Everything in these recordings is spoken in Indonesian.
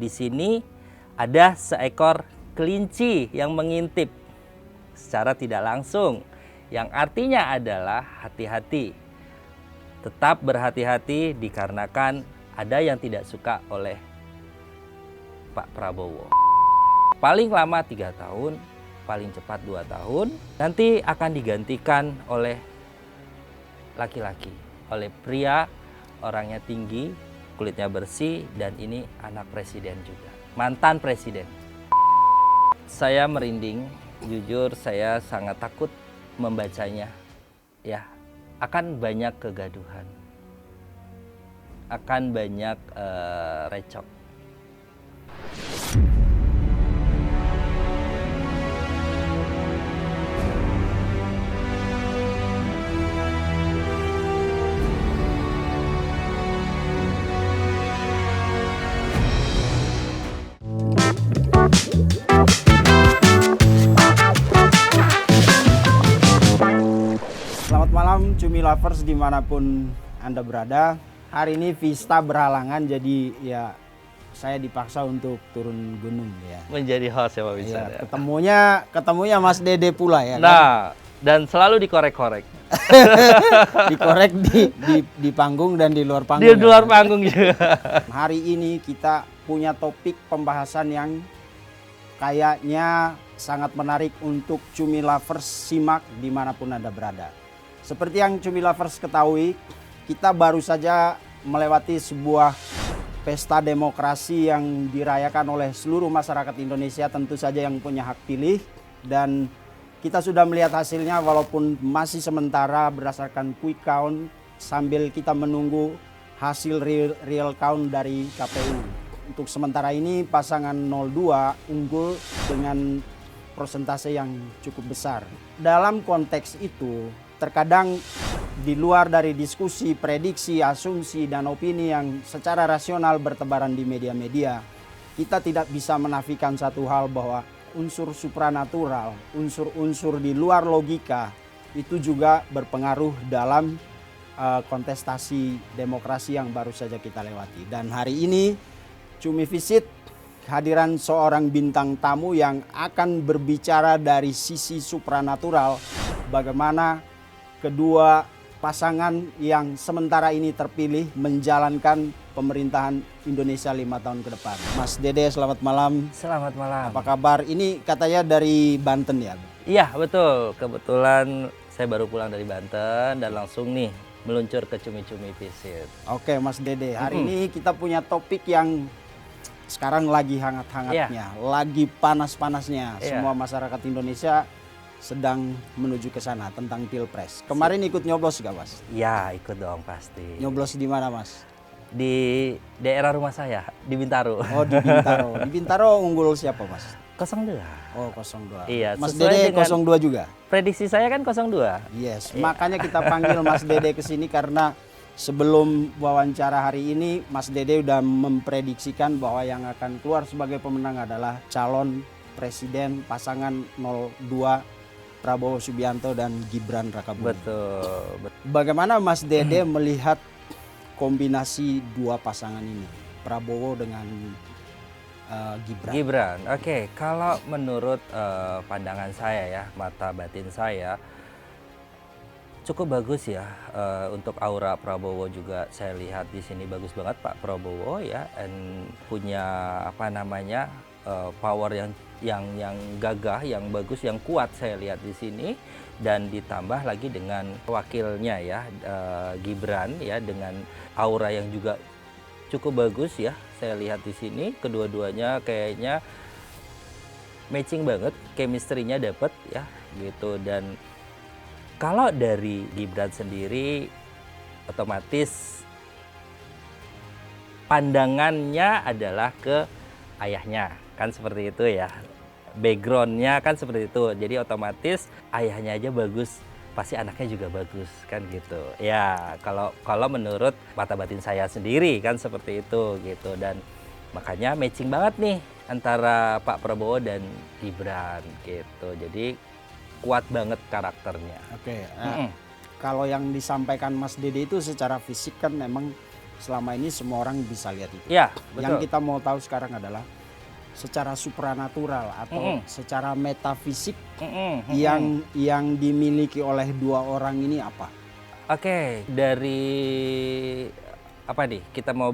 Di sini ada seekor kelinci yang mengintip secara tidak langsung, yang artinya adalah hati-hati. Tetap berhati-hati dikarenakan ada yang tidak suka oleh Pak Prabowo. Paling lama 3 tahun, paling cepat 2 tahun, nanti akan digantikan oleh laki-laki, oleh pria, orangnya tinggi, kulitnya bersih, dan ini anak presiden juga, mantan presiden. Saya merinding, jujur saya sangat takut membacanya. Ya, akan banyak kegaduhan, akan banyak recok. Selamat malam Cumi Lovers dimanapun Anda berada. Hari ini Vista berhalangan, jadi ya saya dipaksa untuk turun gunung ya. Menjadi host ya Pak Bisa. Ya, ketemunya Mas Dede pula ya. Nah, dan selalu dikorek-korek. Dikorek di panggung dan di luar panggung. Di luar panggung juga. Hari ini kita punya topik pembahasan yang kayaknya sangat menarik untuk Cumi Lovers simak dimanapun Anda berada. Seperti yang Cumi Lovers ketahui, kita baru saja melewati sebuah pesta demokrasi yang dirayakan oleh seluruh masyarakat Indonesia, tentu saja yang punya hak pilih. Dan kita sudah melihat hasilnya walaupun masih sementara berdasarkan quick count sambil kita menunggu hasil real count dari KPU. Untuk sementara ini pasangan 02 unggul dengan persentase yang cukup besar. Dalam konteks itu, terkadang di luar dari diskusi, prediksi, asumsi, dan opini yang secara rasional bertebaran di media-media, kita tidak bisa menafikan satu hal bahwa unsur supranatural, unsur-unsur di luar logika itu juga berpengaruh dalam kontestasi demokrasi yang baru saja kita lewati. Dan hari ini Cumi Visit kehadiran seorang bintang tamu yang akan berbicara dari sisi supranatural, bagaimana kedua pasangan yang sementara ini terpilih menjalankan pemerintahan Indonesia 5 tahun ke depan. Mas Dede, selamat malam. Selamat malam. Apa kabar? Ini katanya dari Banten ya? Iya betul, kebetulan saya baru pulang dari Banten dan langsung nih meluncur ke Cumi-Cumi Visit. Oke Mas Dede, hari ini kita punya topik yang sekarang lagi hangat-hangatnya, lagi panas-panasnya. Semua masyarakat Indonesia sedang menuju ke sana tentang Pilpres. Kemarin ikut nyoblos gak Mas? Ya ikut dong pasti. Nyoblos di mana Mas? Di daerah rumah saya, di Bintaro. Oh di Bintaro. Di Bintaro unggul siapa Mas? 02. Oh 02. Iya, Mas sesuai Dede dengan 02 juga? Prediksi saya kan 02. Yes, makanya kita panggil Mas Dede ke sini karena sebelum wawancara hari ini Mas Dede udah memprediksikan bahwa yang akan keluar sebagai pemenang adalah calon presiden pasangan 02 Prabowo Subianto dan Gibran Rakabuming. Betul. Bagaimana Mas Dede melihat kombinasi dua pasangan ini, Prabowo dengan Gibran? Gibran, oke. Kalau menurut pandangan saya ya, mata batin saya, cukup bagus ya. Untuk aura Prabowo juga saya lihat di sini bagus banget Pak Prabowo ya, dan punya apa namanya power yang gagah, yang bagus, yang kuat saya lihat di sini, dan ditambah lagi dengan wakilnya ya Gibran ya dengan aura yang juga cukup bagus ya saya lihat di sini. Kedua-duanya kayaknya matching banget, chemistry-nya dapet ya gitu. Dan kalau dari Gibran sendiri otomatis pandangannya adalah ke ayahnya, kan seperti itu ya, backgroundnya kan seperti itu, jadi otomatis ayahnya aja bagus, pasti anaknya juga bagus kan gitu ya. Kalau menurut mata batin saya sendiri kan seperti itu gitu, dan makanya matching banget nih antara Pak Prabowo dan Gibran gitu, jadi kuat banget karakternya. Oke, kalau yang disampaikan Mas Dede itu secara fisik kan memang selama ini semua orang bisa lihat itu. Iya, Yang betul. kita mau tahu sekarang adalah secara supranatural atau secara metafisik yang dimiliki oleh dua orang ini apa? Oke, dari apa nih? Kita mau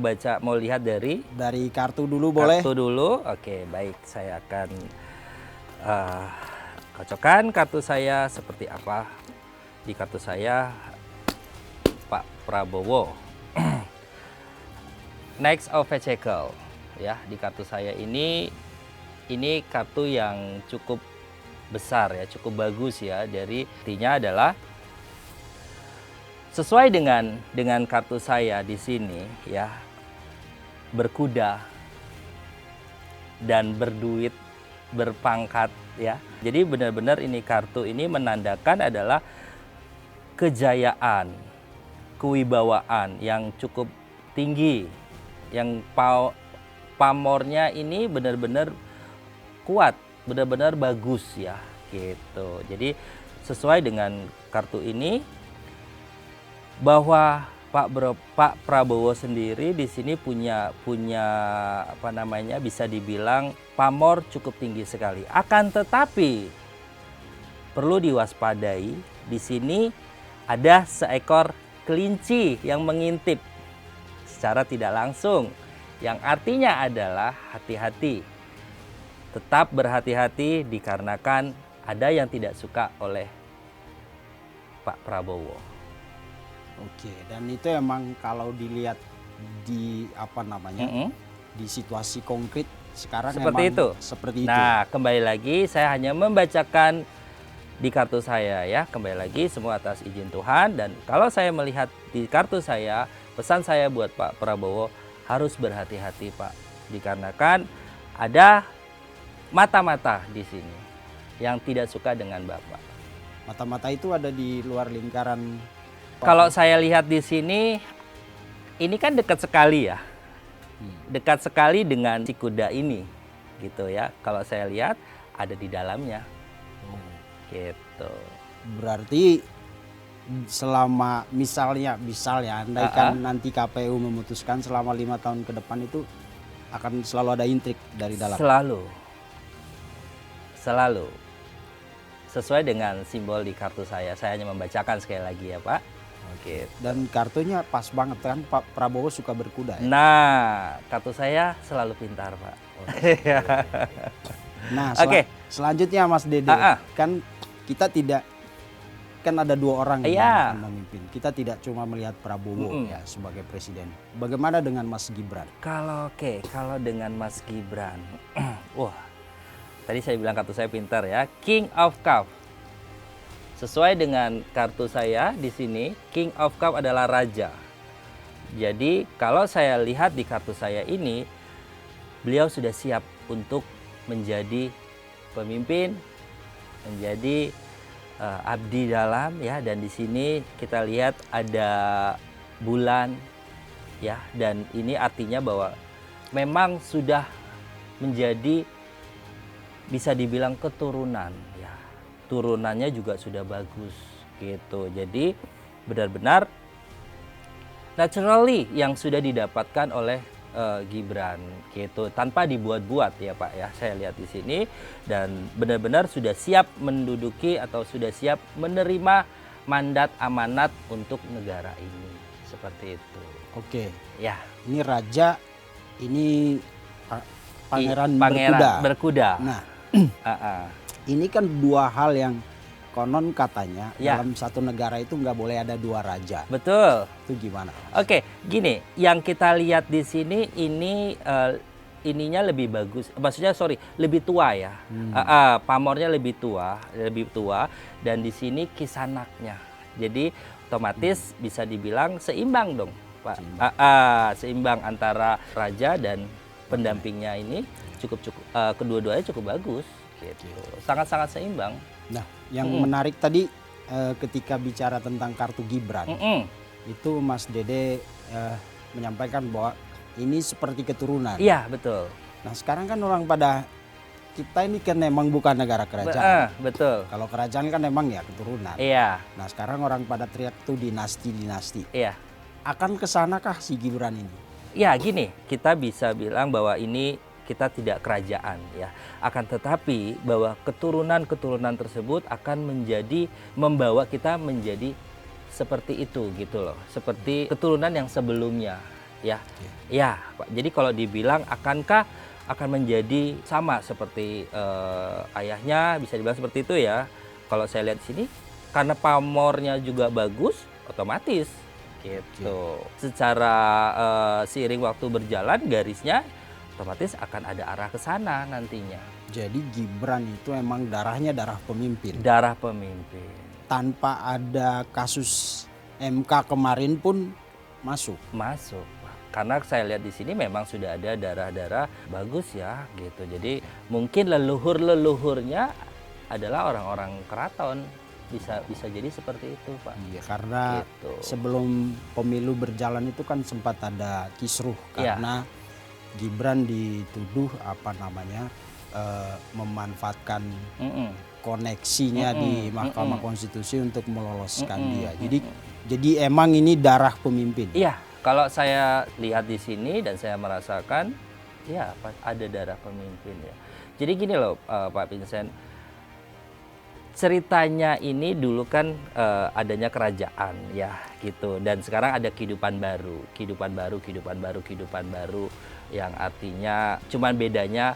lihat dari Dari kartu dulu boleh? kartu dulu. Oke, baik. Saya akan kocokkan kartu saya seperti apa. Di kartu saya Pak Prabowo. Next of Vehicle. Ya, di kartu saya ini kartu yang cukup besar ya, cukup bagus ya. Dari artinya adalah sesuai dengan kartu saya di sini ya, berkuda dan berduit, berpangkat ya. Jadi benar-benar ini kartu ini menandakan adalah kejayaan, kewibawaan yang cukup tinggi, yang pamornya ini benar-benar kuat, benar-benar bagus ya gitu. Jadi sesuai dengan kartu ini bahwa Pak Prabowo sendiri di sini punya apa namanya, bisa dibilang pamor cukup tinggi sekali. Akan tetapi perlu diwaspadai, di sini ada seekor kelinci yang mengintip secara tidak langsung, yang artinya adalah hati-hati. Tetap berhati-hati dikarenakan ada yang tidak suka oleh Pak Prabowo. Oke, dan itu emang kalau dilihat di apa namanya, di situasi konkret sekarang Seperti emang itu. seperti itu. Nah, kembali lagi saya hanya membacakan di kartu saya ya. Kembali lagi semua atas izin Tuhan, dan kalau saya melihat di kartu saya, pesan saya buat Pak Prabowo harus berhati-hati Pak. Dikarenakan ada mata-mata di sini yang tidak suka dengan Bapak. Mata-mata itu ada di luar lingkaran. Kalau saya lihat di sini, ini kan dekat sekali ya. Dekat sekali dengan si kuda ini gitu ya. Kalau saya lihat ada di dalamnya. Gitu. Berarti selama misalnya andaikan nanti KPU memutuskan selama 5 tahun ke depan itu akan selalu ada intrik dari dalam. Selalu. Sesuai dengan simbol di kartu saya. Saya hanya membacakan sekali lagi ya Pak. Oke. Dan kartunya pas banget kan, Pak Prabowo suka berkuda ya. Nah, kartu saya selalu pintar Pak. Nah, Oke. selanjutnya Mas Dede, kan kita tidak, kan ada dua orang yang akan memimpin. Kita tidak cuma melihat Prabowo ya sebagai presiden. Bagaimana dengan Mas Gibran? Kalau dengan Mas Gibran, wah, tadi saya bilang kartu saya pintar ya, King of Cup. Sesuai dengan kartu saya di sini, King of Cup adalah raja. Jadi kalau saya lihat di kartu saya ini, beliau sudah siap untuk menjadi pemimpin, menjadi abdi dalam ya. Dan di sini kita lihat ada bulan ya, dan ini artinya bahwa memang sudah menjadi, bisa dibilang keturunan ya. Turunannya juga sudah bagus gitu. Jadi benar-benar naturally yang sudah didapatkan oleh Gibran gitu, tanpa dibuat-buat ya Pak ya. Saya lihat di sini, dan benar-benar sudah siap menduduki atau sudah siap menerima mandat amanat untuk negara ini. Seperti itu. Oke. Ya. Ini raja, ini pangeran berkuda. Nah, ini kan dua hal yang konon katanya dalam satu negara itu nggak boleh ada dua raja. Betul. Itu gimana? Oke, gini, yang kita lihat di sini ini ininya lebih bagus. Maksudnya lebih tua ya. Pamornya lebih tua, dan di sini kisanaknya. Jadi otomatis bisa dibilang seimbang dong, Pak. Seimbang antara raja dan pendampingnya ini cukup kedua-duanya cukup bagus. Gitu. Sangat-sangat seimbang. Nah, yang menarik tadi ketika bicara tentang kartu Gibran, itu Mas Dede menyampaikan bahwa ini seperti keturunan. Iya, betul. Nah, sekarang kan orang pada, kita ini kan memang bukan negara kerajaan. Betul. Kalau kerajaan kan memang ya keturunan. Iya. Nah, sekarang orang pada teriak tuh dinasti. Iya. akan kesanakah si Gibran ini? Ya gini, kita bisa bilang bahwa ini kita tidak kerajaan ya. Akan tetapi bahwa keturunan-keturunan tersebut akan membawa kita menjadi seperti itu gitu loh. Seperti keturunan yang sebelumnya ya. Ya, Pak. Jadi kalau dibilang akankah akan menjadi sama seperti ayahnya, bisa dibilang seperti itu ya. Kalau saya lihat di sini karena pamornya juga bagus, otomatis gitu. Secara seiring waktu berjalan garisnya otomatis akan ada arah ke sana nantinya. Jadi Gibran itu emang darahnya darah pemimpin. Darah pemimpin. Tanpa ada kasus MK kemarin pun masuk. Masuk. Karena saya lihat di sini memang sudah ada darah-darah bagus ya gitu. Jadi mungkin leluhur-leluhurnya adalah orang-orang keraton. Bisa jadi seperti itu, Pak. Iya, karena gitu. Sebelum pemilu berjalan itu kan sempat ada kisruh karena Gibran dituduh memanfaatkan koneksinya di Mahkamah Konstitusi untuk meloloskan dia. Jadi emang ini darah pemimpin. Iya, kalau saya lihat di sini dan saya merasakan ya ada darah pemimpin ya. Jadi gini loh Pak Vincent, ceritanya ini dulu kan adanya kerajaan ya gitu, dan sekarang ada kehidupan baru yang artinya cuman bedanya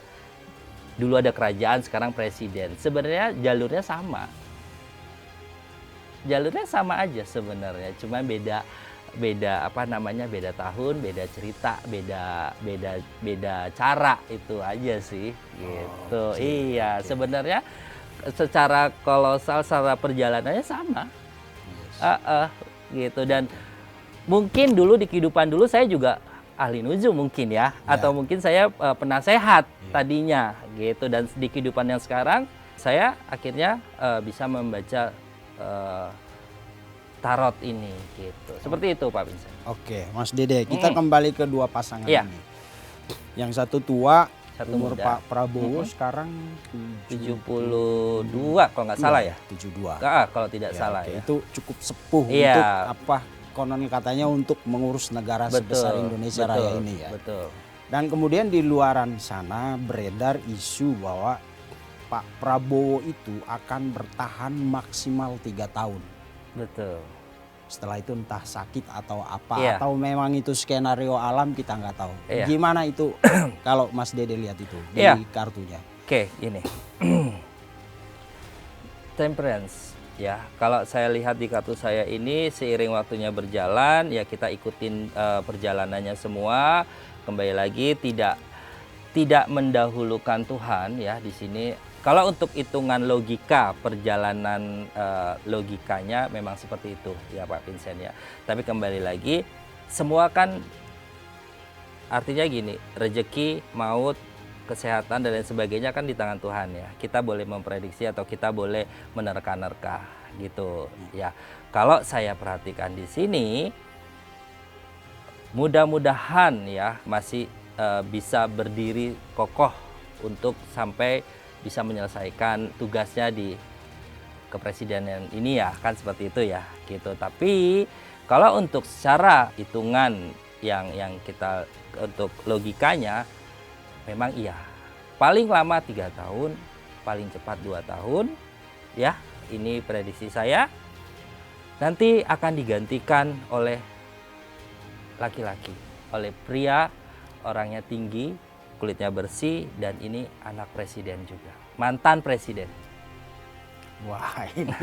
dulu ada kerajaan, sekarang presiden. Sebenarnya jalurnya sama aja sebenarnya, cuman beda tahun, beda cerita, beda cara, itu aja sih gitu. Iya, sebenarnya secara kolosal, secara perjalanannya sama. Gitu. Dan mungkin dulu di kehidupan dulu saya juga ahli nujum mungkin ya, atau mungkin saya penasehat tadinya gitu, dan di kehidupan yang sekarang saya akhirnya bisa membaca tarot ini gitu. Seperti itu Pak Vincent. Oke, Mas Dede, kita kembali ke dua pasangan ini. Yang satu tua, umur muda. Pak Prabowo sekarang 72 kalau nggak salah ya. 72. Kalau tidak salah ya. Itu cukup sepuh untuk konon katanya untuk mengurus negara sebesar Indonesia Raya ini ya. Betul. Dan kemudian di luaran sana beredar isu bahwa Pak Prabowo itu akan bertahan maksimal 3 tahun. Betul. Setelah itu entah sakit atau apa, atau memang itu skenario alam, kita nggak tahu. Gimana itu kalau Mas Dede lihat itu di kartunya? Oke, ini temperance ya. Kalau saya lihat di kartu saya ini, seiring waktunya berjalan ya kita ikutin perjalanannya semua. Kembali lagi tidak mendahulukan Tuhan ya di sini. Kalau untuk hitungan logika perjalanan logikanya memang seperti itu ya Pak Vincent ya. Tapi kembali lagi semua kan artinya gini, rezeki, maut, kesehatan dan lain sebagainya kan di tangan Tuhan ya. Kita boleh memprediksi atau kita boleh menerka-nerka gitu ya. Kalau saya perhatikan di sini, mudah-mudahan ya masih bisa berdiri kokoh untuk sampai bisa menyelesaikan tugasnya di kepresidenan ini ya, kan seperti itu ya gitu. Tapi kalau untuk secara hitungan yang kita untuk logikanya memang iya, paling lama 3 tahun, paling cepat 2 tahun ya, ini prediksi saya. Nanti akan digantikan oleh laki-laki, oleh pria, orangnya tinggi, kulitnya bersih, dan ini anak presiden juga, mantan presiden. Wah, ini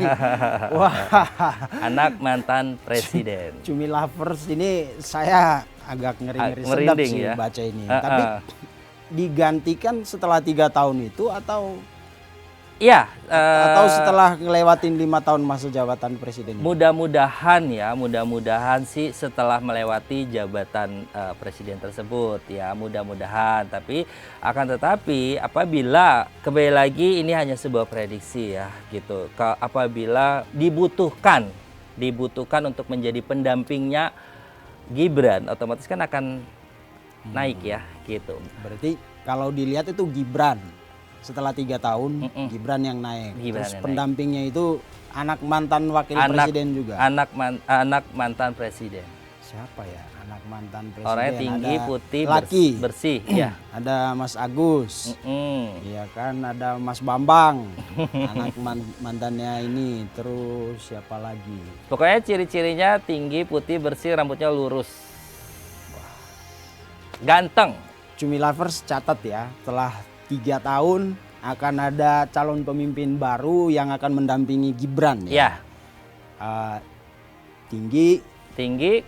anak mantan presiden. Cumi lovers ini saya agak ngeri-ngeri sedap sih ya baca ini. Tapi digantikan setelah 3 tahun itu atau atau setelah ngelewatin 5 tahun masa jabatan presiden? Mudah-mudahan sih setelah melewati jabatan presiden tersebut ya, mudah-mudahan. Tapi tetapi apabila kembali lagi ini hanya sebuah prediksi ya gitu. Apabila dibutuhkan untuk menjadi pendampingnya Gibran, otomatis kan akan naik ya gitu. Berarti kalau dilihat itu Gibran setelah 3 tahun Gibran yang naik. Terus pendampingnya itu anak mantan wakil presiden juga. Anak mantan presiden. siapa ya anak mantan presiden? Orangnya tinggi, ada putih, laki. bersih. Ya. Ada Mas Agus. Mm-mm. Iya kan, ada Mas Bambang, anak mantannya ini. Terus siapa lagi? Pokoknya ciri-cirinya tinggi, putih, bersih, rambutnya lurus. Ganteng. Cumi Lovers catat ya, setelah 3 tahun akan ada calon pemimpin baru yang akan mendampingi Gibran ya. Ya, Tinggi, tinggi,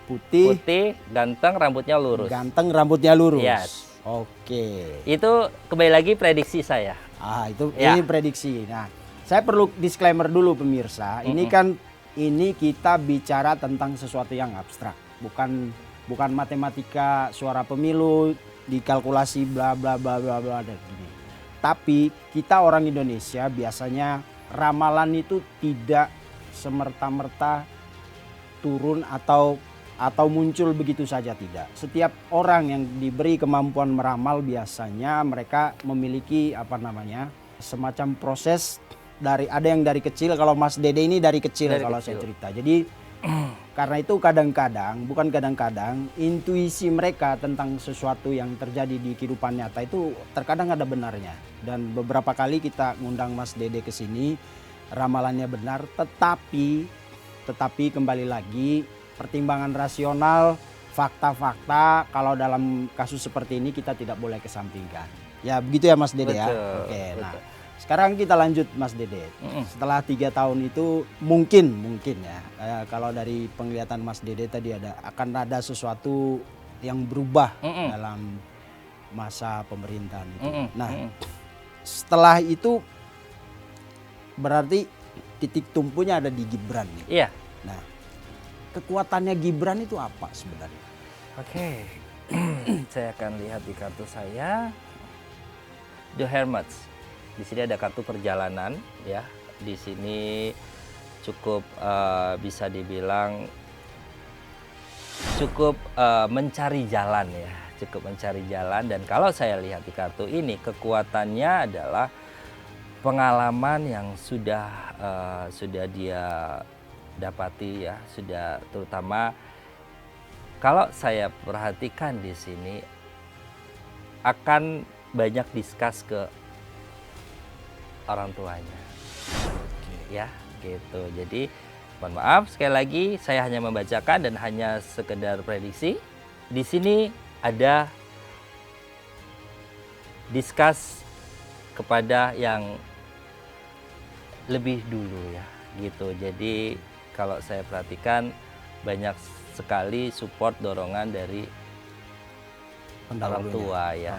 putih, putih, ganteng, rambutnya lurus. ganteng, rambutnya lurus. Yes. Oke. Itu kembali lagi prediksi saya. Itu Ya. ini prediksi. Nah, saya perlu disclaimer dulu pemirsa. Ini kita bicara tentang sesuatu yang abstrak, bukan matematika suara pemilu dikalkulasi bla bla bla bla bla dan gini. Tapi kita orang Indonesia biasanya ramalan itu tidak semerta-merta turun atau muncul begitu saja, tidak. Setiap orang yang diberi kemampuan meramal biasanya mereka memiliki semacam proses ada yang dari kecil. Kalau Mas Dede ini dari kecil kalau saya cerita. Jadi karena itu kadang-kadang intuisi mereka tentang sesuatu yang terjadi di kehidupan nyata itu terkadang ada benarnya. Dan beberapa kali kita ngundang Mas Dede ke sini, ramalannya benar, tetapi kembali lagi pertimbangan rasional, fakta-fakta kalau dalam kasus seperti ini kita tidak boleh kesampingkan. Ya begitu ya Mas Dede. Betul, ya. Oke, betul. nah sekarang kita lanjut Mas Dede. Setelah 3 tahun itu mungkin ya kalau dari penglihatan Mas Dede tadi akan ada sesuatu yang berubah dalam masa pemerintahan itu. Nah, setelah itu berarti titik tumpunya ada di Gibran nih. Iya. Nah, kekuatannya Gibran itu apa sebenarnya? Oke. Saya akan lihat di kartu saya. The Hermit. Di sini ada kartu perjalanan ya. Di sini cukup bisa dibilang cukup mencari jalan ya. Cukup mencari jalan, dan kalau saya lihat di kartu ini kekuatannya adalah pengalaman yang sudah dia dapati ya, sudah, terutama kalau saya perhatikan di sini akan banyak diskus ke orang tuanya. Ya, gitu. Jadi mohon maaf sekali lagi, saya hanya membacakan dan hanya sekedar prediksi. Di sini ada diskus kepada yang lebih dulu ya, gitu. Jadi kalau saya perhatikan banyak sekali support, dorongan dari orang tua ya,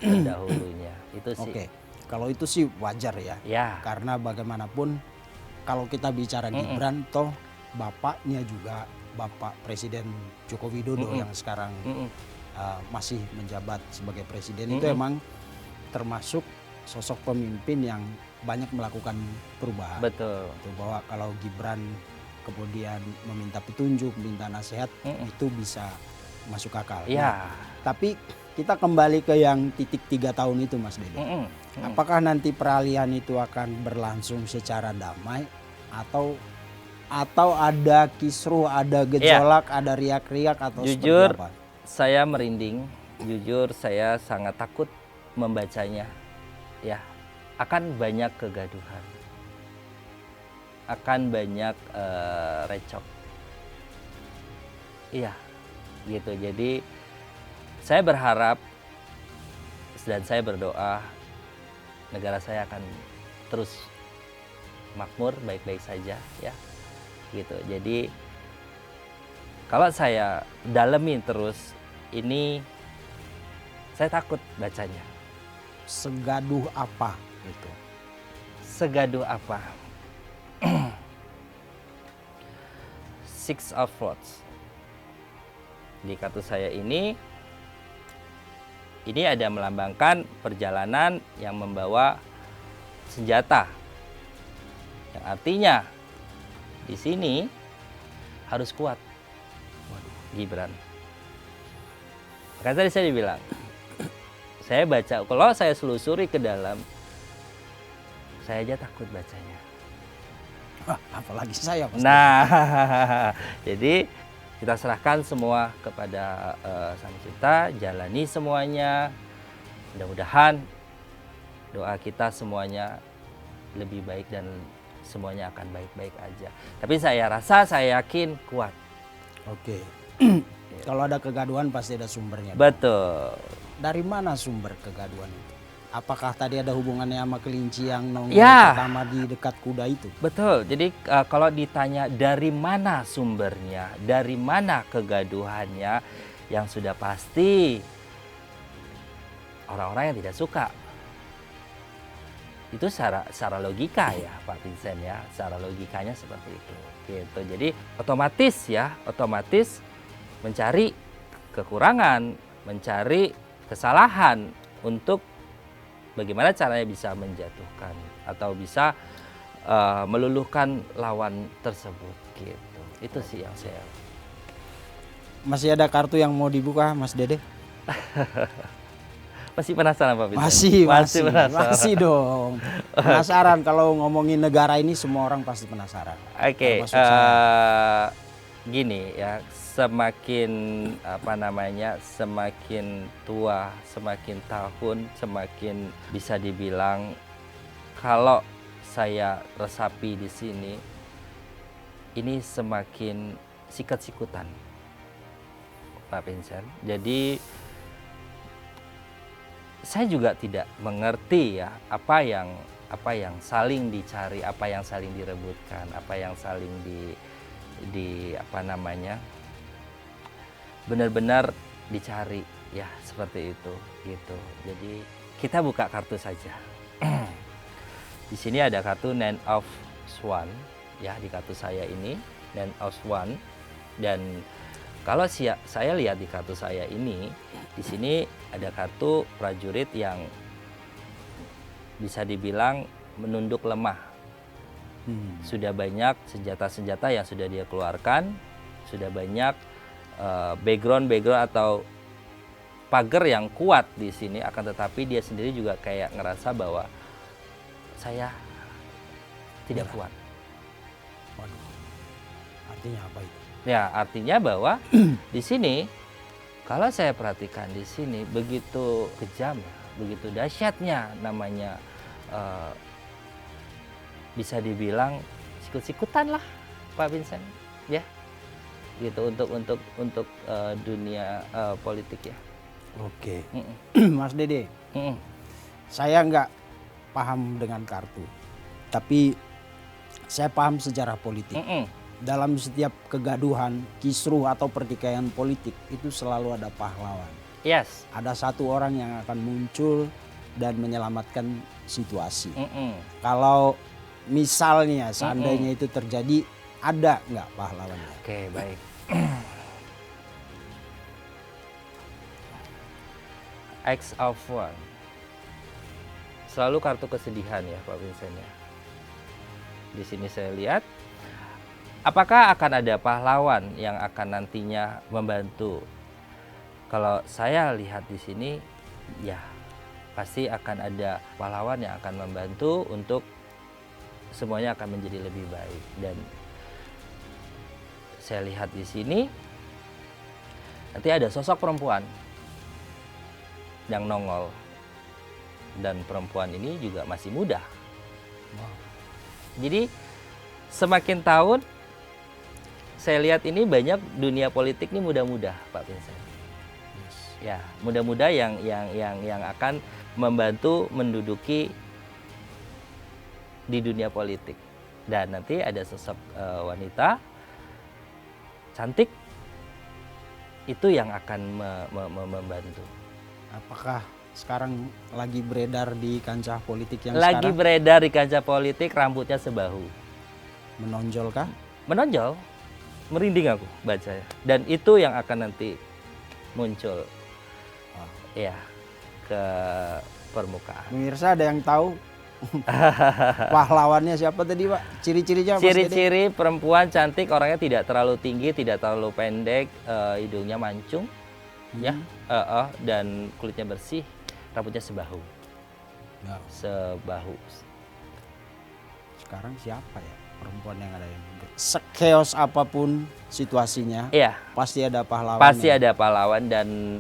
pendahulunya. Itu sih. Oke, kalau itu sih wajar ya. Ya. Karena bagaimanapun kalau kita bicara Gibran, toh bapaknya juga Bapak Presiden Joko Widodo yang sekarang masih menjabat sebagai presiden, itu emang termasuk sosok pemimpin yang banyak melakukan perubahan. Betul. Bahwa kalau Gibran kemudian meminta petunjuk, minta nasihat, itu bisa masuk akal. Iya. Tapi kita kembali ke yang titik 3 tahun itu Mas Dede. Apakah nanti peralihan itu akan berlangsung secara damai atau ada kisruh, ada gejolak, ada riak-riak atau jujur, seperti apa? Saya merinding. Jujur saya sangat takut membacanya. Ya, akan banyak kegaduhan. Akan banyak recok. Iya, gitu. Jadi saya berharap dan saya berdoa negara saya akan terus makmur, baik-baik saja ya. Gitu. Jadi kalau saya dalemin terus ini, saya takut bacanya. Segaduh apa itu? Segaduh apa? Six of Swords. Di kartu saya ini ada melambangkan perjalanan yang membawa senjata. Yang artinya di sini harus kuat. Gibran. Makanya tadi saya dibilang, saya baca, kalau saya selusuri ke dalam, saya aja takut bacanya. Apalagi saya Mas. Nah, jadi kita serahkan semua kepada Sang Pencipta, jalani semuanya. Mudah-mudahan doa kita semuanya lebih baik dan semuanya akan baik-baik aja. Tapi saya rasa, saya yakin kuat. Oke. Kalau ada kegaduhan pasti ada sumbernya. Betul. Dari mana sumber kegaduhan itu? Apakah tadi ada hubungannya sama kelinci yang nongol Ya. pertama di dekat kuda itu? Betul. Jadi kalau ditanya dari mana sumbernya, dari mana kegaduhannya, yang sudah pasti orang-orang yang tidak suka. Itu secara logika ya Pak Vincent ya, secara logikanya seperti itu. Gitu. Jadi otomatis mencari kekurangan, mencari kesalahan untuk bagaimana caranya bisa menjatuhkan atau bisa meluluhkan lawan tersebut gitu. Itu sih yang saya. Masih ada kartu yang mau dibuka, Mas Dede? Masih penasaran Pak Vincent? Masih penasaran. masih dong. Penasaran kalau ngomongin negara ini semua orang pasti penasaran. Oke, Termasuk saya. gini ya, semakin tua, semakin tahun, semakin bisa dibilang kalau saya resapi di sini, ini semakin sikut-sikutan, Pak Vincent. Jadi saya juga tidak mengerti ya apa yang saling dicari, apa yang saling direbutkan, apa yang saling benar-benar dicari ya, seperti itu gitu. Jadi kita buka kartu saja. Di sini ada kartu Nine of Swan ya, di kartu saya ini Nine of Swan, dan kalau saya lihat di kartu saya ini, di sini ada kartu prajurit yang bisa dibilang menunduk lemah. Sudah banyak senjata-senjata yang sudah dia keluarkan, sudah banyak background atau pagar yang kuat di sini, akan tetapi dia sendiri juga kayak ngerasa bahwa saya tidak kuat. Waduh. Artinya apa itu? Ya, artinya bahwa di sini kalau saya perhatikan di sini begitu kejam, begitu dahsyatnya namanya, bisa dibilang sikut-sikutan lah Pak Vincent ya, gitu untuk dunia politik ya. Oke. Mas Dede, saya nggak paham dengan kartu, tapi saya paham sejarah politik. Dalam setiap kegaduhan, kisruh atau pertikaian politik itu selalu ada pahlawan. Yes. Ada satu orang yang akan muncul dan menyelamatkan situasi. Kalau misalnya seandainya itu terjadi, ada nggak pahlawannya? Oke, baik. X of One. Selalu kartu kesedihan ya Pak Vincent ya. Di sini saya lihat, apakah akan ada pahlawan yang akan nantinya membantu? Kalau saya lihat di sini, ya pasti akan ada pahlawan yang akan membantu untuk semuanya akan menjadi lebih baik. Dan saya lihat di sini, nanti ada sosok perempuan yang nongol, dan perempuan ini juga masih muda. Jadi semakin tahun saya lihat ini banyak dunia politik ini muda-muda Pak Vincent. Ya, muda-muda yang akan membantu menduduki di dunia politik. Dan nanti ada sosok wanita cantik itu yang akan membantu. Apakah sekarang lagi beredar di kancah politik yang Lagi sekarang? beredar di kancah politik, rambutnya sebahu. Menonjolkah? Menonjol, merinding aku bacanya. Dan itu yang akan nanti muncul ya ke permukaan. Pemirsa ada yang tahu pahlawannya siapa tadi Pak? Ciri-cirinya Mas Dede? Ciri-ciri perempuan cantik, orangnya tidak terlalu tinggi, tidak terlalu pendek, hidungnya mancung, ya, dan kulitnya bersih, rambutnya sebahu. Ya. Sebahu. Sekarang siapa ya? Perempuan yang ada yang sekeos apapun situasinya, Iya, pasti ada pahlawan. pasti ada pahlawan dan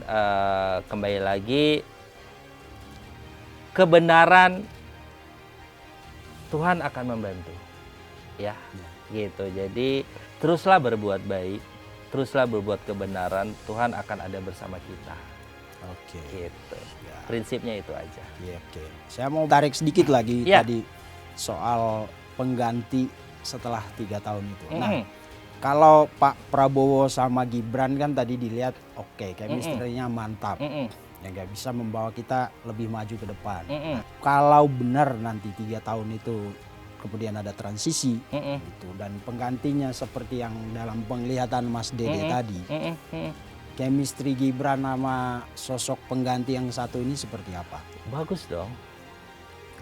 kembali lagi kebenaran Tuhan akan membantu. Ya, gitu. Jadi teruslah berbuat baik, teruslah berbuat kebenaran, Tuhan akan ada bersama kita. Oke. Gitu. Ya. Prinsipnya itu aja. Oke. Saya mau tarik sedikit lagi Ya. tadi soal pengganti setelah 3 tahun itu. Nah, Mm-mm. kalau Pak Prabowo sama Gibran kan tadi dilihat oke, chemistry-nya mantap. Mm-mm. Ya nggak bisa membawa kita lebih maju ke depan. Mm-mm. Nah, kalau benar nanti 3 tahun itu kemudian ada transisi Mm-mm. gitu, dan penggantinya seperti yang dalam penglihatan Mas Dede Mm-mm. tadi, Mm-mm. Mm-mm. chemistry Gibran sama sosok pengganti yang satu ini seperti apa? Bagus dong.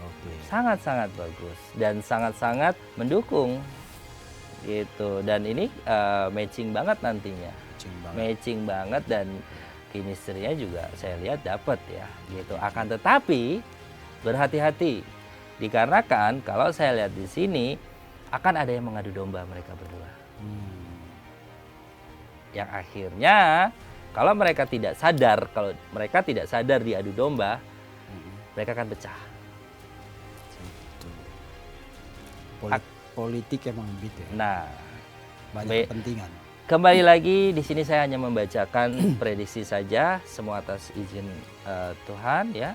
Oke. Sangat-sangat bagus dan sangat-sangat mendukung gitu, dan ini matching banget nantinya, Cing banget. matching banget dan chemistry-nya juga saya lihat dapat ya gitu. Akan tetapi berhati-hati dikarenakan kalau saya lihat di sini akan ada yang mengadu domba mereka berdua, yang akhirnya kalau mereka tidak sadar diadu domba, mereka akan pecah. Gitu. Politik emang gitu ya. Nah, Banyak kepentingan. kembali lagi di sini saya hanya membacakan prediksi saja, semua atas izin Tuhan ya.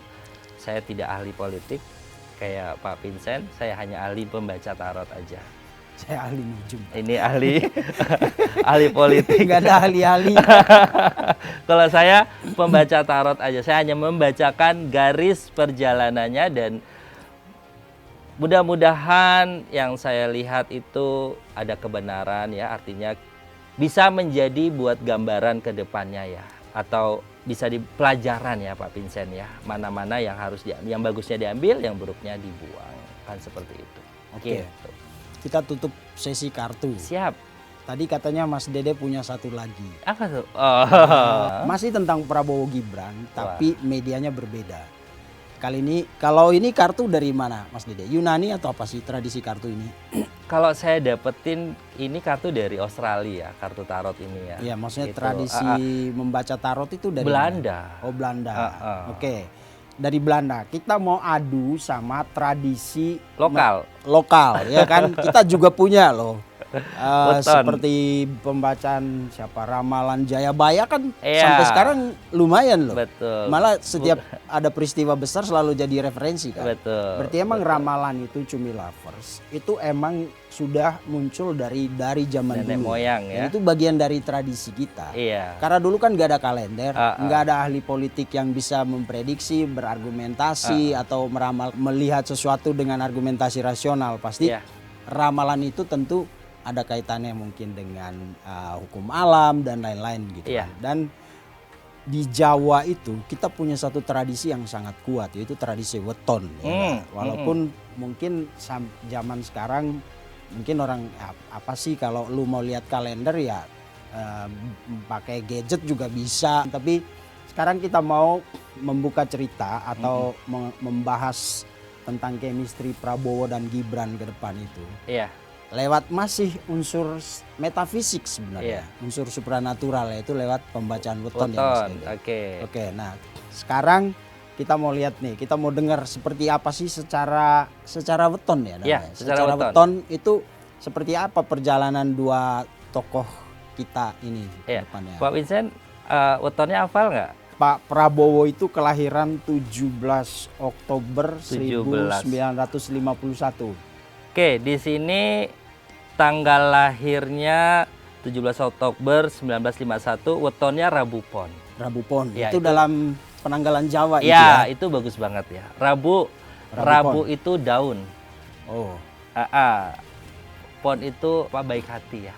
Saya tidak ahli politik kayak Pak Vincent, saya hanya ahli pembaca tarot aja. Saya ahli nujum. Ini ahli ahli politik. Nggak ada ahli-ahli. Kalau saya pembaca tarot aja, saya hanya membacakan garis perjalanannya dan mudah-mudahan yang saya lihat itu ada kebenaran ya, artinya bisa menjadi buat gambaran ke depannya ya, atau bisa di pelajaran ya Pak Vincent ya, mana-mana yang harus yang bagusnya diambil, yang buruknya dibuang, kan seperti itu. Oke. Gitu. Kita tutup sesi kartu. Siap. Tadi katanya Mas Dede punya satu lagi. Apa tuh? Oh. Masih tentang Prabowo Gibran, tapi medianya berbeda. Kali ini, kalau ini kartu dari mana Mas Dede? Yunani atau apa sih tradisi kartu ini? Kalau saya dapetin ini kartu dari Australia, kartu tarot ini ya. Iya, maksudnya Gitu. tradisi membaca tarot itu dari Belanda. mana? Oh, Belanda. Oke. Dari Belanda. Kita mau adu sama tradisi Lokal. lokal, ya kan? Kita juga punya loh. Weton. Seperti pembacaan siapa, ramalan Jayabaya kan Iya. sampai sekarang lumayan loh. Betul. Malah setiap ada peristiwa besar selalu jadi referensi kan. Betul. Berarti emang betul. ramalan itu Cumi Lovers itu emang sudah muncul dari zaman Nenek dulu. moyang Dan ya. itu bagian dari tradisi kita. Iya. Karena dulu kan nggak ada kalender, Ah, ah. nggak ada ahli politik yang bisa memprediksi, berargumentasi atau meramal, melihat sesuatu dengan argumentasi rasional. Pasti Iya. ramalan itu tentu ada kaitannya mungkin dengan hukum alam dan lain-lain gitu. Iya. Kan. Dan di Jawa itu kita punya satu tradisi yang sangat kuat, yaitu tradisi weton. Ya. Walaupun mungkin zaman sekarang mungkin orang apa sih kalau lu mau lihat kalender ya pakai gadget juga bisa. Tapi sekarang kita mau membuka cerita atau membahas tentang chemistry Prabowo dan Gibran ke depan itu. Iya. Lewat masih unsur metafisik sebenarnya, unsur supranatural, yaitu lewat pembacaan weton. Oke, nah sekarang kita mau lihat nih, kita mau dengar seperti apa sih secara weton ya. Iya, secara weton itu seperti apa perjalanan dua tokoh kita ini ke depannya. Pak Vincent, wetonnya hafal nggak? Pak Prabowo itu kelahiran 17 Oktober 1951. Oke, di sini tanggal lahirnya 17 Oktober 1951, wetonnya Rabu Pon. Rabu Pon. Ya, itu dalam penanggalan Jawa itu ya. ya. Itu bagus banget ya. Rabu Pon. itu daun. Oh. Pon itu apa, baik hati ya.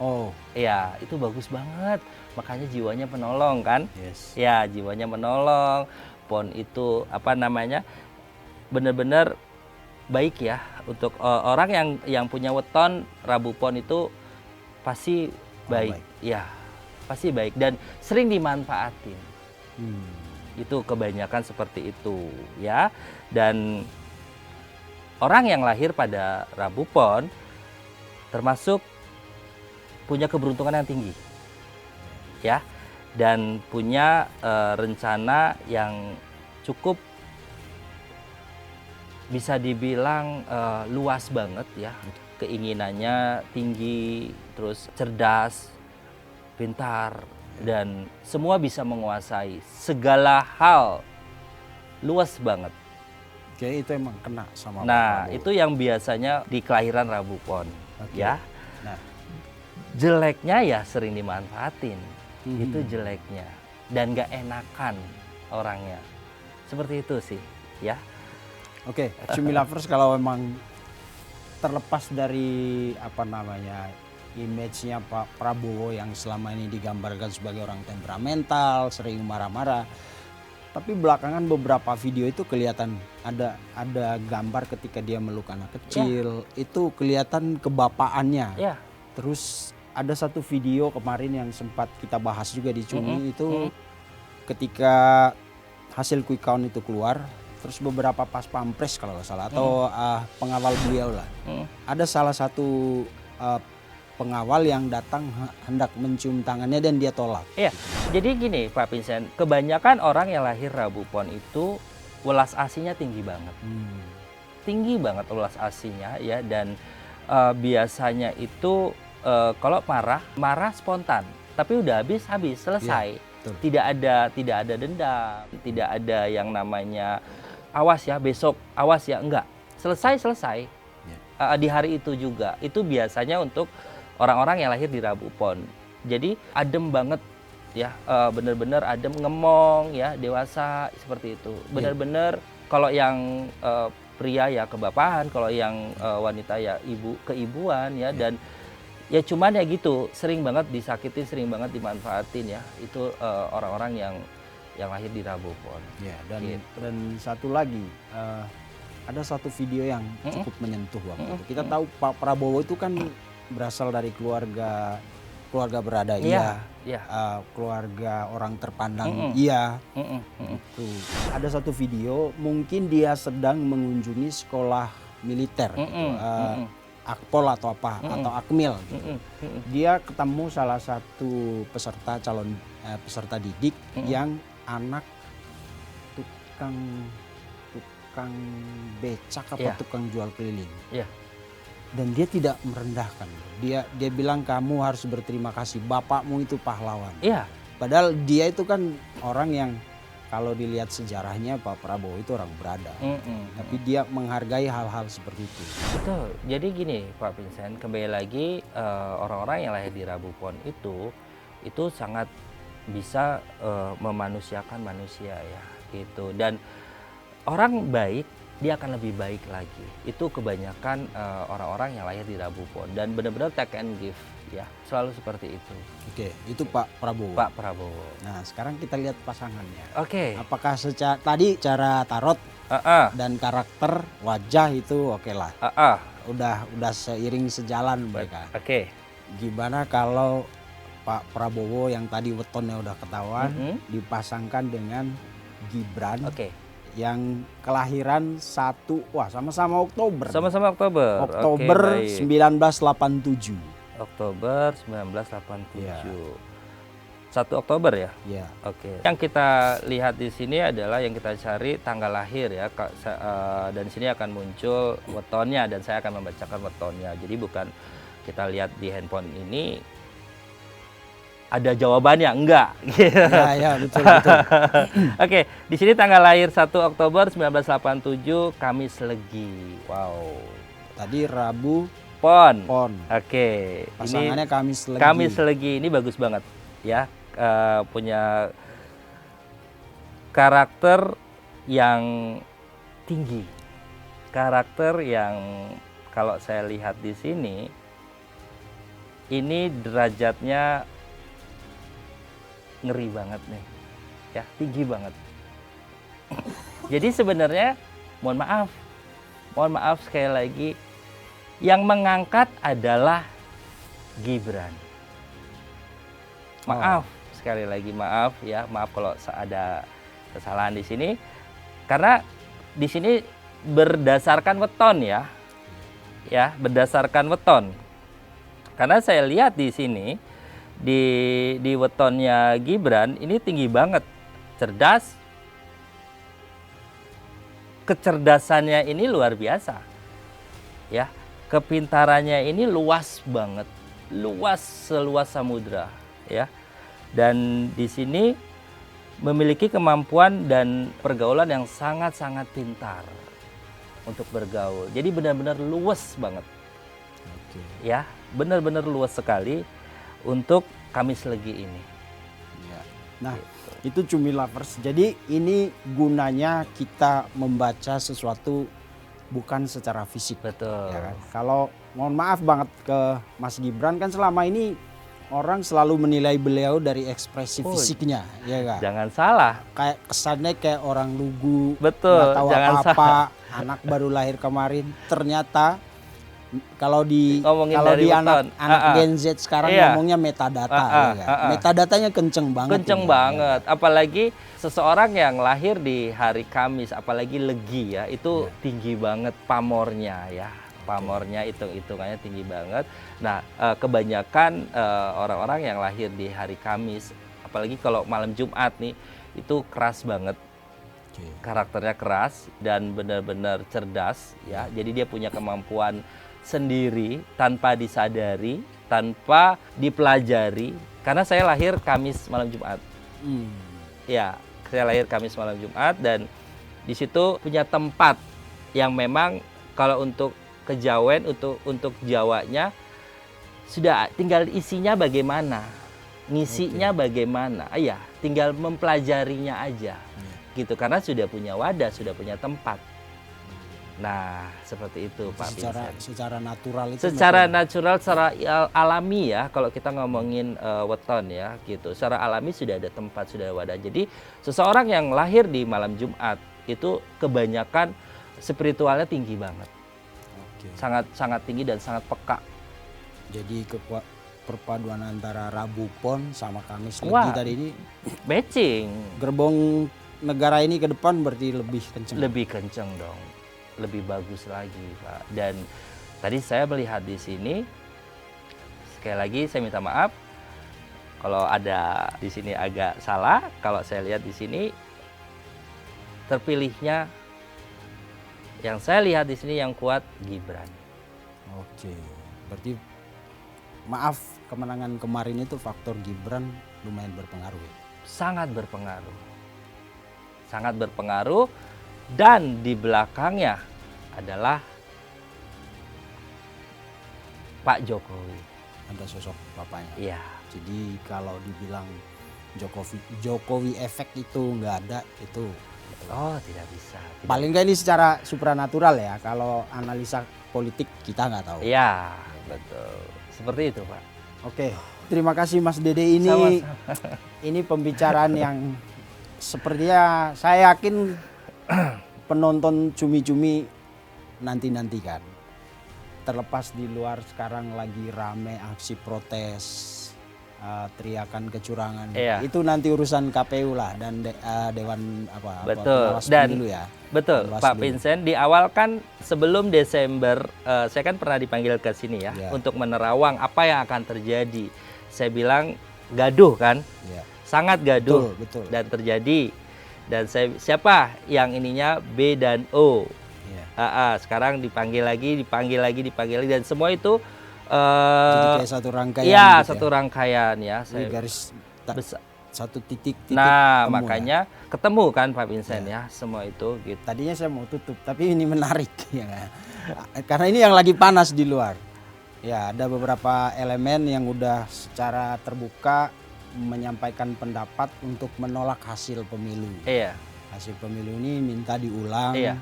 Oh. Iya, itu bagus banget. Makanya jiwanya penolong kan? Yes. Ya, jiwanya menolong. Pon itu apa namanya? Benar-benar baik ya untuk orang yang punya weton Rabu Pon itu pasti baik. Ya, pasti baik dan sering dimanfaatin. Itu kebanyakan seperti itu ya. Dan orang yang lahir pada Rabu Pon termasuk punya keberuntungan yang tinggi, ya, dan punya rencana yang cukup bisa dibilang luas banget ya, keinginannya tinggi, terus cerdas, pintar, dan semua bisa menguasai segala hal, luas banget. Oke, itu emang kena sama Pak Nah, Prabowo. itu yang biasanya di kelahiran Rabu Pon, Oke. ya. Nah, Jeleknya ya sering dimanfaatin, Mhm. itu jeleknya, dan gak enakan orangnya. Seperti itu sih, ya. oke, Cumi Lovers kalau memang terlepas dari apa namanya image-nya Pak Prabowo yang selama ini digambarkan sebagai orang temperamental, sering marah-marah, tapi belakangan beberapa video itu kelihatan ada gambar ketika dia meluk anak kecil, itu kelihatan kebapaannya. Ya, Terus ada satu video kemarin yang sempat kita bahas juga di Cumi itu ketika hasil quick count itu keluar, terus beberapa pas pampres kalau nggak salah atau pengawal beliau lah, ada salah satu pengawal yang datang hendak mencium tangannya dan dia tolak. iya. Jadi gini Pak Vincent, kebanyakan orang yang lahir Rabu Pon itu welas asihnya tinggi banget. Tinggi banget welas asihnya ya, dan biasanya itu kalau marah spontan, tapi udah habis selesai. betul. Tidak ada dendam, tidak ada yang namanya awas ya besok, awas ya, enggak. Selesai. Di hari itu juga. Itu biasanya untuk orang-orang yang lahir di Rabu Pon. Jadi adem banget ya, bener-bener adem, ngemong ya, dewasa seperti itu. Bener-bener kalau yang pria ya kebapahan, kalau yang wanita ya keibuan ya, dan ya cuman ya gitu, sering banget disakitin, sering banget dimanfaatin ya. Itu orang-orang yang lahir di Rabu Pon. Ya, dan Gitu. dan satu lagi ada satu video yang cukup menyentuh waktu itu. Kita tahu Pak Prabowo itu kan berasal dari keluarga berada, Iya. keluarga orang terpandang, iya. Itu ada satu video, mungkin dia sedang mengunjungi sekolah militer, gitu. Akpol atau apa, atau Akmil. Gitu. Dia ketemu salah satu peserta didik yang anak tukang becak apa tukang jual keliling. Iya. Dan dia tidak merendahkan. Dia bilang kamu harus berterima kasih, bapakmu itu pahlawan. Iya. Padahal dia itu kan orang yang kalau dilihat sejarahnya Pak Prabowo itu orang berada. Tapi dia menghargai hal-hal seperti itu. Betul. Jadi gini Pak Vincent, kembali lagi orang-orang yang lahir di Rabu Pon itu sangat bisa memanusiakan manusia ya gitu. Dan orang baik dia akan lebih baik lagi. Itu kebanyakan orang-orang yang lahir di Rabu Pon, dan benar-benar take and give ya, selalu seperti itu. Oke, itu Pak Prabowo. Pak Prabowo. Nah, sekarang kita lihat pasangannya. Oke. Apakah tadi cara tarot dan karakter wajah itu oke lah. Udah seiring sejalan mereka. Oke. Gimana kalau Pak Prabowo yang tadi wetonnya udah ketahuan dipasangkan dengan Gibran yang kelahiran sama-sama Oktober. Sama-sama Oktober. Oktober 1987. Oktober 1987. Ya. 1 Oktober ya? Ya. Oke. Yang kita lihat di sini adalah yang kita cari tanggal lahir ya, dan di sini akan muncul wetonnya dan saya akan membacakan wetonnya. Jadi bukan kita lihat di handphone ini ada jawabannya, enggak. Ya, betul. Oke, di sini tanggal lahir 1 Oktober 1987, Kamis Legi. Wow. Tadi Rabu Pon. Oke. Pasangannya Ini Kamis Legi. Legi ini bagus banget ya. Punya karakter yang tinggi. Karakter yang kalau saya lihat di sini ini derajatnya ngeri banget nih ya, tinggi banget. Jadi sebenarnya mohon maaf sekali lagi, yang mengangkat adalah Gibran. Maaf sekali lagi, maaf kalau ada kesalahan di sini, karena di sini berdasarkan weton ya, berdasarkan weton. Karena saya lihat di sini di wetonnya Gibran ini tinggi banget, cerdas, kecerdasannya ini luar biasa, ya, kepintarannya ini luas banget, luas seluas samudra, ya, dan di sini memiliki kemampuan dan pergaulan yang sangat-sangat pintar untuk bergaul. Jadi benar-benar luas banget. Oke. Ya, benar-benar luas sekali untuk Kamis Legi ini. Ya. Nah, itu Cumi Lovers. Jadi ini gunanya kita membaca sesuatu bukan secara fisik. Betul. Ya kan? Kalau mohon maaf banget ke Mas Gibran, kan selama ini orang selalu menilai beliau dari ekspresi fisiknya, ya kan? Jangan salah. Kayak kesannya kayak orang lugu, Betul, nggak tahu jangan apa-apa, anak baru lahir kemarin. Ternyata kalau di Ngomongin kalau dari di weton. anak Gen Z sekarang Iya. ngomongnya metadata, ya kan? Metadatanya kenceng banget. Kenceng ini, banget. Apalagi seseorang yang lahir di hari Kamis, apalagi Legi ya, itu tinggi banget pamornya ya. Pamornya hitungannya tinggi banget. Nah, kebanyakan orang-orang yang lahir di hari Kamis, apalagi kalau malam Jumat nih, itu keras banget. Karakternya keras dan benar-benar cerdas ya. Jadi dia punya kemampuan sendiri tanpa disadari, tanpa dipelajari. Karena saya lahir Kamis malam Jumat. Ya, saya lahir Kamis malam Jumat dan di situ punya tempat yang memang kalau untuk kejawen, untuk Jawanya sudah tinggal isinya bagaimana, ngisinya bagaimana, ya tinggal mempelajarinya aja, gitu. Karena sudah punya wadah, sudah punya tempat. Nah, seperti itu Pak Vincent. Secara natural itu. Secara natural, secara alami ya, kalau kita ngomongin weton ya, gitu. Secara alami sudah ada tempat, sudah ada wadah. Jadi seseorang yang lahir di malam Jumat itu kebanyakan spiritualnya tinggi banget. Sangat tinggi dan sangat peka. Jadi perpaduan antara Rabu Pon sama Kamis Legi tadi ini matching. Gerbong negara ini ke depan berarti lebih kenceng. Lebih kenceng dong. Lebih bagus lagi, Pak. Dan tadi saya melihat di sini, sekali lagi saya minta maaf kalau ada di sini agak salah. Kalau saya lihat di sini terpilihnya, yang saya lihat di sini yang kuat Gibran. Oke, berarti maaf kemenangan kemarin itu faktor Gibran lumayan berpengaruh ya? Sangat berpengaruh. Sangat berpengaruh dan di belakangnya adalah Pak Jokowi. Ada sosok bapaknya. Iya. Jadi kalau dibilang Jokowi efek itu nggak ada itu. Oh, tidak bisa. Paling nggak ini secara supranatural ya. Kalau analisa politik kita nggak tahu. Iya, betul. Seperti itu, Pak. Oke, terima kasih Mas Dede. Ini pembicaraan yang sepertinya saya yakin penonton cumi-cumi nanti-nantikan. Terlepas di luar sekarang lagi rame aksi protes, teriakan kecurangan. Iya. Itu nanti urusan KPU lah dan Dewan Betul. Pengawas Dan Pemilu ya. betul, Pak Vincent. Di awal kan sebelum Desember, saya kan pernah dipanggil ke sini ya, untuk menerawang apa yang akan terjadi. Saya bilang gaduh kan, sangat gaduh, betul. Dan terjadi. Dan siapa yang ininya B dan O. Sekarang dipanggil lagi, dan semua itu jadi kayak satu rangkaian. Iya, gitu satu rangkaian ya. Saya garis satu titik. Nah, makanya ketemu kan Pak Vincent ya, semua itu gitu. Tadinya saya mau tutup, tapi ini menarik ya. Karena ini yang lagi panas di luar. Ya, ada beberapa elemen yang udah secara terbuka menyampaikan pendapat untuk menolak hasil pemilu. Iya. Hasil pemilu ini minta diulang. Iya.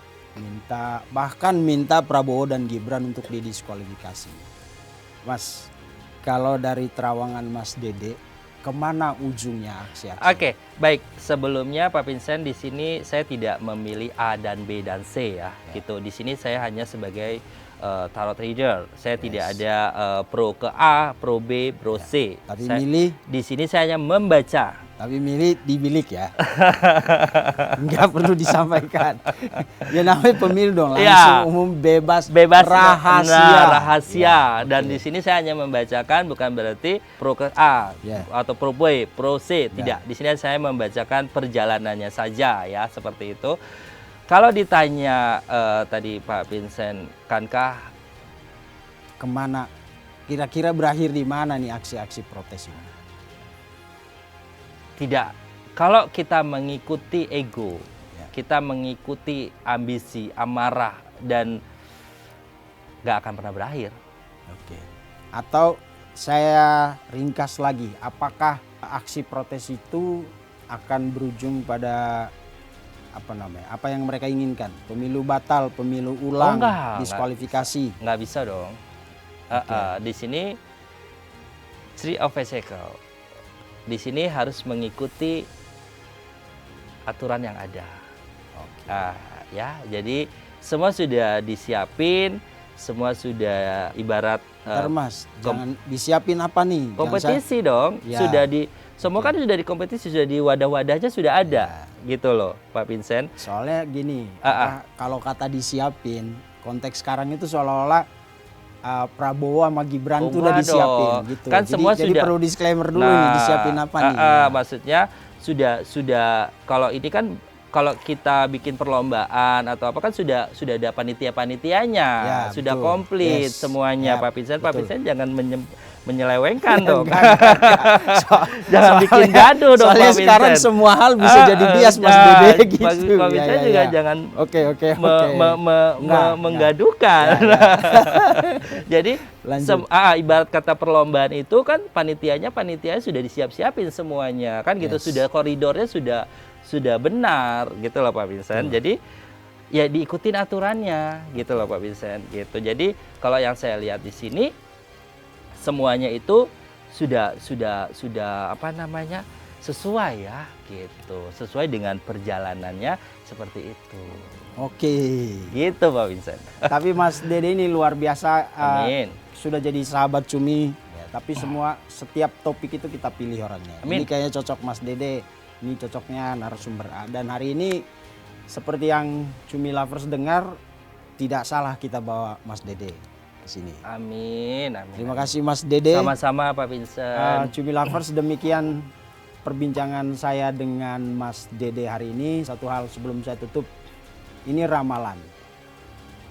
Bahkan minta Prabowo dan Gibran untuk didiskualifikasi. Mas, kalau dari terawangan Mas Dede, kemana ujungnya aksi-aksi? Oke, baik. Sebelumnya Pak Vincent, di sini saya tidak memilih A dan B dan C ya. Gitu. Di sini saya hanya sebagai tarot reader. Saya tidak ada pro ke A, pro B, pro C. Tapi Saya- milih, Di sini saya hanya membaca. tapi milih di bilik ya. Nggak perlu disampaikan. Ya namanya pemilu dong, langsung Iya. umum bebas, Bebas rahasia. nah, rahasia. Ya, Dan di sini saya hanya membacakan, bukan berarti pro ke A Ya. atau pro B, pro C, tidak. Di sini saya membacakan perjalanannya saja ya, seperti itu. Kalau ditanya tadi Pak Vincent, kankah Kemana? Kira-kira berakhir di mana nih aksi-aksi protes ini? tidak? Kalau kita mengikuti ego, Ya. kita mengikuti ambisi, amarah, dan nggak akan pernah berakhir. Oke. Atau saya ringkas lagi, apakah aksi protes itu akan berujung pada apa yang mereka inginkan? Pemilu batal, pemilu ulang, enggak. diskualifikasi. Nggak bisa dong. Di sini Three of Pentacles. Di sini harus mengikuti aturan yang ada. Oke. Ya, jadi semua sudah disiapin, semua sudah ibarat Ntar Mas, jangan disiapin apa nih? Jangan kompetisi dong. Ya. Sudah semua kan sudah di kompetisi, sudah di wadah-wadahnya sudah ada, gitu loh, Pak Vincent. Soalnya gini, kalau kata disiapin, konteks sekarang itu seolah-olah Prabowo sama Gibran itu udah Enggak disiapin dong. gitu. Kan jadi, semua jadi sudah- perlu disclaimer dulu nih, disiapin apa nih? Maksudnya sudah kalau ini kan kalau kita bikin perlombaan atau apa kan sudah ada panitia-panitianya, Ya, sudah betul. komplit Yes. semuanya, Ya, Pak Vincent. Pak betul. Vincent jangan menyelewengkan dong. Enggak. Jangan bikin gaduh dong, Soalnya Pak sekarang Vincent. semua hal bisa jadi bias Mas Nah, Dede gitu. Pak Vincent juga jangan Oke. Enggak. menggaduhkan. Jadi Lanjut. ibarat kata perlombaan itu kan panitianya sudah disiap-siapin semuanya kan gitu, Yes. sudah koridornya sudah benar gitu loh Pak Vincent. Jadi ya diikutin aturannya gitu loh Pak Vincent gitu. Jadi kalau yang saya lihat di sini semuanya itu sudah sesuai ya gitu, sesuai dengan perjalanannya seperti itu. Oke. Gitu Pak Vincent. Tapi Mas Dede ini luar biasa. Amin. Sudah jadi sahabat Cumi. Ya, tapi setiap topik itu kita pilih orangnya. Amin. Ini kayaknya cocok Mas Dede. Ini cocoknya narasumber A. Dan hari ini seperti yang Cumi Lovers dengar, tidak salah kita bawa Mas Dede ke sini. Amin. Terima kasih Mas Dede. Sama-sama Pak Vincent. Cumi Lovers, demikian perbincangan saya dengan Mas Dede hari ini. Satu hal sebelum saya tutup, ini ramalan.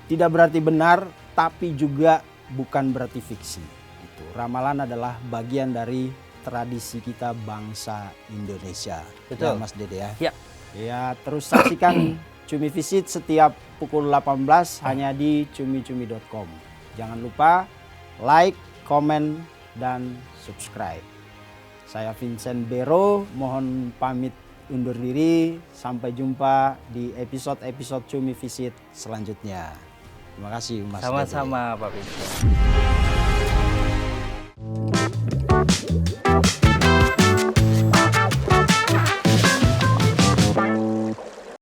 Tidak berarti benar, tapi juga bukan berarti fiksi. Itu. Ramalan adalah bagian dari tradisi kita bangsa Indonesia. Betul. Ya Mas Dede ya. Ya. Ya, terus saksikan Cumi Visit setiap pukul 18 hanya di cumicumi.com. Jangan lupa like, komen, dan subscribe. Saya Vincent Bero, mohon pamit undur diri. Sampai jumpa di episode-episode Cumi Visit selanjutnya. Terima kasih Mas Dede. Sama-sama Pak Vincent.